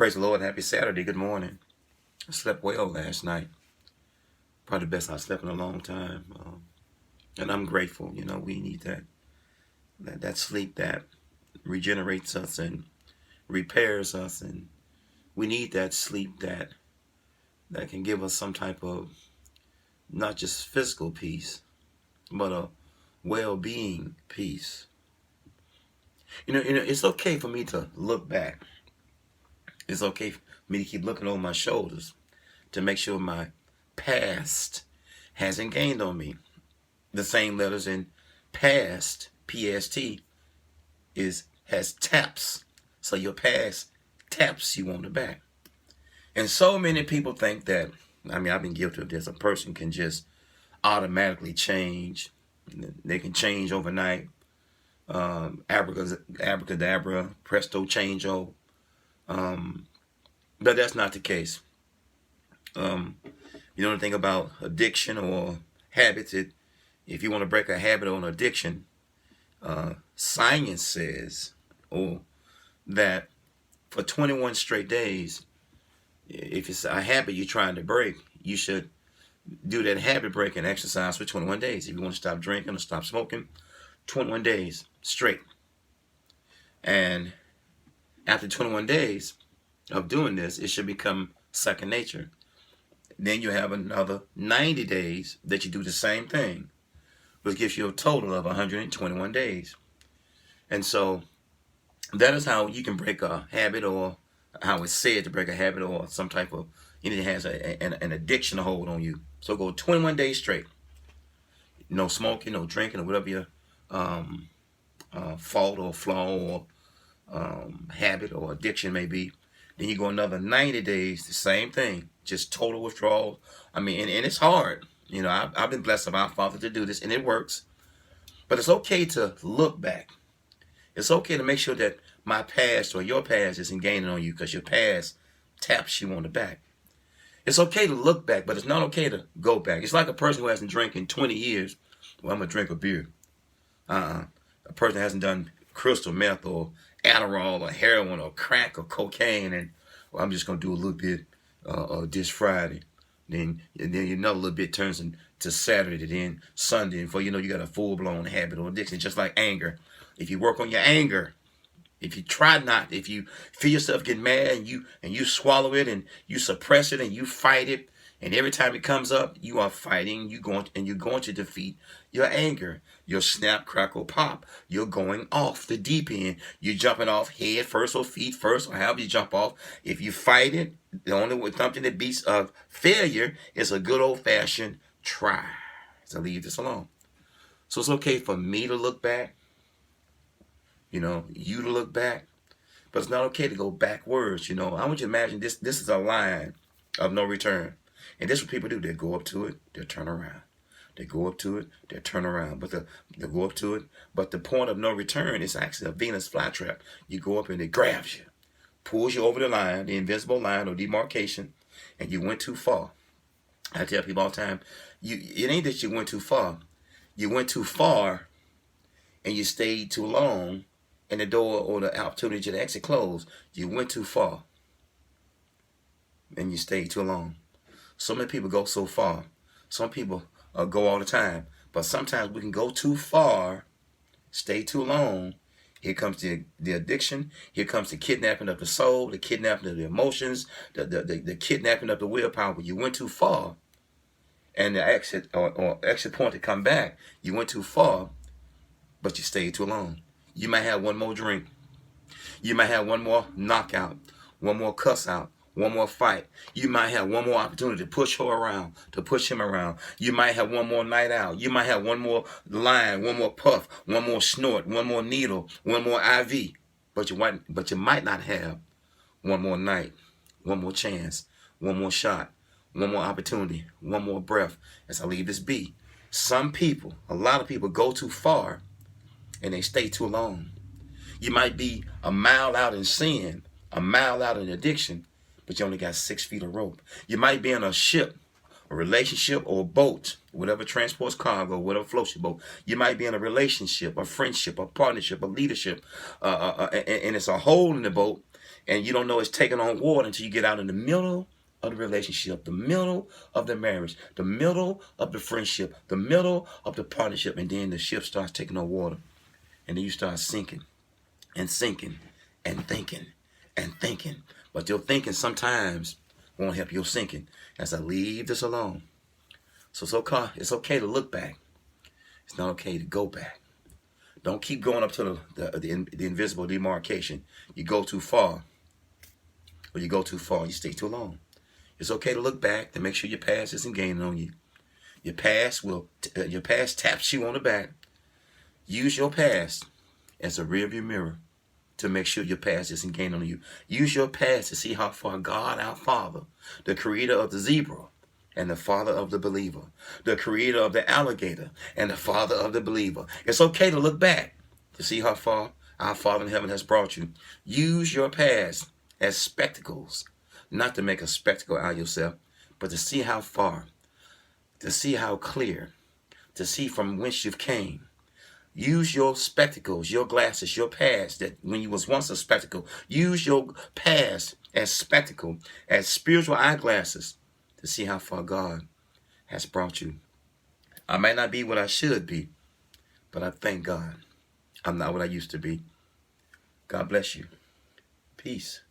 Praise the Lord. Happy Saturday. Good morning. I slept well last night. Probably the best I slept in a long time. And I'm grateful. You know, we need that sleep that regenerates us and repairs us. And we need that sleep that can give us some type of not just physical peace, but a well-being peace. It's okay for me to look back. It's okay for me to keep looking over my shoulders to make sure my past hasn't gained on me. The same letters in past, PST, has taps. So your past taps you on the back. And so many people think that, I've been guilty of this, a person can just automatically change. They can change overnight. Abracadabra, presto changeo. But that's not the case. You know anything about addiction or habits? If you want to break a habit or an addiction, science says that for 21 straight days, if it's a habit you're trying to break, you should do that habit breaking exercise for 21 days. If you want to stop drinking or stop smoking, 21 days straight. And after 21 days of doing this, it should become second nature. Then you have another 90 days that you do the same thing, which gives you a total of 121 days. And so that is how you can break a habit, or how it's said to break a habit, or some type of anything that has an addiction hold on you. So go 21 days straight. No smoking, no drinking, or whatever your fault or flaw or habit or addiction may be. Then you go another 90 days, the same thing, just total withdrawal. And it's hard. You know, I've been blessed by our Father to do this, and it works. But it's okay to look back. It's okay to make sure that my past or your past isn't gaining on you, because your past taps you on the back. It's okay to look back, but it's not okay to go back. It's like a person who hasn't drank in 20 years. Well, I'm going to drink a beer. A person that hasn't done crystal meth or Adderall or heroin or crack or cocaine, and well, I'm just going to do a little bit this Friday. Then another little bit turns into Saturday, then Sunday, and before you know, you got a full-blown habit or addiction. Just like anger. If you work on your anger, if you feel yourself getting mad and you swallow it and you suppress it and you fight it, and every time it comes up, you are fighting, you're going to defeat your anger. Your snap, crackle, pop. You're going off the deep end. You're jumping off head first or feet first, or however you jump off. If you fight it, the only something that beats failure is a good old-fashioned try. So leave this alone. So it's okay for me to look back. You know, you to look back. But it's not okay to go backwards. You know, I want you to imagine this is a line of no return. And this is what people do. They go up to it, they'll turn around. They go up to it, they'll turn around. But they go up to it. But the point of no return is actually a Venus flytrap. You go up and it grabs you, pulls you over the line, the invisible line or demarcation, and you went too far. I tell people all the time, it ain't that you went too far. You went too far and you stayed too long, and the door or the opportunity to the exit closed. You went too far and you stayed too long. So many people go so far. Some people go all the time. But sometimes we can go too far, stay too long. Here comes the addiction. Here comes the kidnapping of the soul, the kidnapping of the emotions, the kidnapping of the willpower. You went too far. And the exit or exit point to come back, you went too far, but you stayed too long. You might have one more drink. You might have one more knockout, one more cuss out, one more fight. You might have one more opportunity to push her around, to push him around. You might have one more night out. You might have one more line, one more puff, one more snort, one more needle, one more IV. But you might not have one more night, one more chance, one more shot, one more opportunity, one more breath. As I leave this be, a lot of people go too far and they stay too long. You might be a mile out in sin, a mile out in addiction, but you only got 6 feet of rope. You might be in a ship, a relationship, or a boat, whatever transports cargo, whatever floats your boat. You might be in a relationship, a friendship, a partnership, a leadership, and it's a hole in the boat, And you don't know it's taking on water until you get out in the middle of the relationship, the middle of the marriage, the middle of the friendship, the middle of the partnership, and then the ship starts taking on water. And then you start sinking and sinking and thinking and thinking. But your thinking sometimes won't help your sinking. As I leave this alone. So it's okay to look back. It's not okay to go back. Don't keep going up to the invisible demarcation. You go too far. Or you go too far. You stay too long. It's okay to look back to make sure your past isn't gaining on you. Your past taps you on the back. Use your past as a rearview mirror to make sure your past isn't gaining on you. Use your past to see how far God, our Father, the creator of the zebra and the father of the believer, the creator of the alligator and the father of the believer. It's okay to look back to see how far our Father in heaven has brought you. Use your past as spectacles, not to make a spectacle out of yourself, but to see how far, to see how clear, to see from whence you've came. Use your spectacles, your glasses, your past, that when you was once a spectacle, use your past as spectacle, as spiritual eyeglasses to see how far God has brought you. I might not be what I should be, but I thank God I'm not what I used to be. God bless you. Peace.